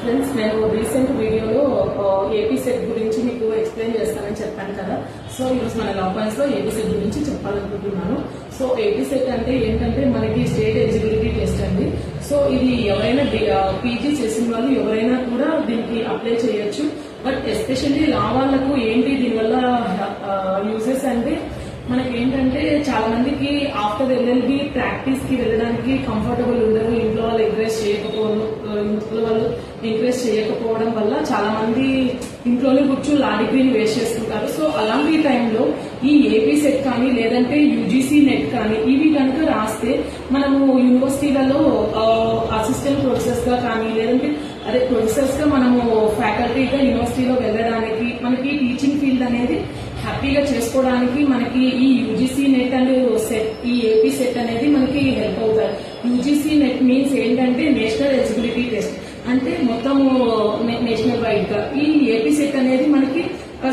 Friends, నేను recent వీడియోలో AP set గురించి మీకు ఎక్స్ప్లెయిన్ చేస్తానని చెప్పాను కదా. సో ఈరోజు మన లా పాయింట్స్ లో ఏపీ సెట్ గురించి చెప్పాలనుకుంటున్నాను. సో ఏపీ సెట్ అంటే ఏంటంటే మనకి స్టేట్ ఎలిజిబిలిటీ టెస్ట్ అండి. సో ఇది ఎవరైనా పీజీ చేసిన వాళ్ళు ఎవరైనా కూడా దీనికి అప్లై చేయొచ్చు. బట్ ఎస్పెషల్లీ లా వాళ్ళకు ఏంటి దీనివల్ల యూజెస్ అంటే మనకి ఏంటంటే చాలా మందికి ఆఫ్టర్ ఎల్ఎల్బి ప్రాక్టీస్ కి వెళ్ళడానికి కంఫర్టబుల్ ఉండదు. ఇంట్లో వాళ్ళు ఎంకరేజ్ చేయకపోవడం వల్ల చాలా మంది ఇంట్లోనే కూర్చొని లా డిగ్రీని వేస్ట్ చేసుకుంటారు. సో అలాంటి టైంలో ఈ ఏపీ సెట్ కానీ లేదంటే యూజీసీ నెట్ కానీ ఇవి కనుక రాస్తే మనము యూనివర్సిటీలలో అసిస్టెంట్ ప్రొఫెసర్స్ గా కానీ లేదంటే ప్రొఫెసర్స్ గా మనము ఫ్యాకల్టీగా యూనివర్సిటీలో వెళ్ళడానికి మనకి టీచింగ్ ఫీల్డ్ అనేది హ్యాపీగా చేసుకోవడానికి మనకి ఈ యూజీసీ నెట్ అండ్ సెట్ ఈ ఏపీ సెట్ అనేది మనకి హెల్ప్ అవుతాయి. యూజీసీ నెట్ మీన్స్ ఏంటంటే నేషనల్ ఎలిజిబిలిటీ టెస్ట్, అంటే మొత్తం నేషనల్ వైడ్ గా. ఈ ఏపీ సెట్ అనేది మనకి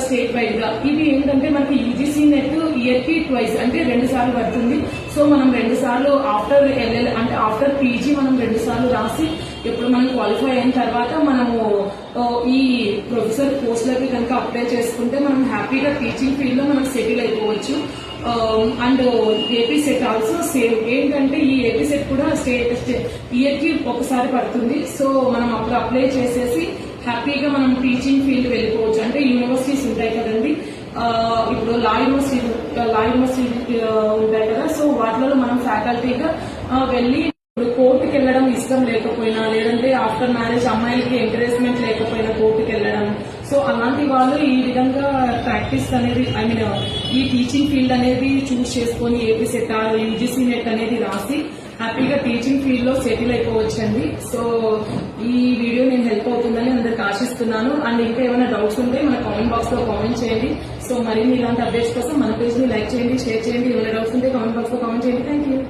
స్టేట్ వైడ్ గా. ఇది ఏంటంటే మనకి యూజీసీ నెట్ ఇయర్ కి ట్వైస్ అంటే 2 సార్లు పడుతుంది. సో మనం 2 సార్లు ఆఫ్టర్ ఎల్ఎల్ అంటే ఆఫ్టర్ పీజీ మనం 2 సార్లు రాసి ఇప్పుడు మనం క్వాలిఫై అయిన తర్వాత మనము ఈ ప్రొఫెసర్ పోస్టులకి కనుక అప్లై చేసుకుంటే మనం హ్యాపీగా టీచింగ్ ఫీల్డ్ లో మనం సెటిల్ అయిపోవచ్చు. And AP set also same. ఏంటంటే ఈ ఏపీ సెట్ కూడా ఇయర్ కి ఒకసారి పడుతుంది. సో మనం అప్పుడు అప్లై చేసేసి హ్యాపీగా మనం టీచింగ్ ఫీల్డ్ వెళ్ళిపోవచ్చు. అంటే యూనివర్సిటీస్ ఉంటాయి కదండి, ఇప్పుడు లా యూనివర్సిటీ ఉంటాయి కదా. సో వాటిలో మనం ఫ్యాకల్టీగా వెళ్ళి కోర్టుకి వెళ్ళడం ఇష్టం లేకపోయినా లేదంటే ఆఫ్టర్ మ్యారేజ్ అమ్మాయిలకి ఎంకరేజ్మెంట్ లేకపోయినా కోర్టుకి వెళ్ళడం, సో అలాంటి వాళ్ళు ఈ విధంగా ప్రాక్టీస్ అనేది ఈ టీచింగ్ ఫీల్డ్ అనేది చూస్ చేసుకుని ఏపీ సెట్ యూజీసీ నెట్ అనేది రాసి హ్యాపీగా టీచింగ్ ఫీల్డ్ లో సెటిల్ అయిపోవచ్చండి. సో ఈ వీడియో నేను హెల్ప్ అవుతుందని అందరికి ఆశిస్తున్నాను. అండ్ ఇంకా ఏమైనా డౌట్స్ ఉంటే మన కామెంట్ బాక్స్ లో కామెంట్ చేయండి. సో మరిన్ని ఇలాంటి అప్డేట్స్ కోసం మన పేజ్ ని లైక్ చేయండి, షేర్ చేయండి. ఏమైనా డౌట్స్ ఉంటే కామెంట్ బాక్స్ లో కామెంట్ చేయండి. Thank you.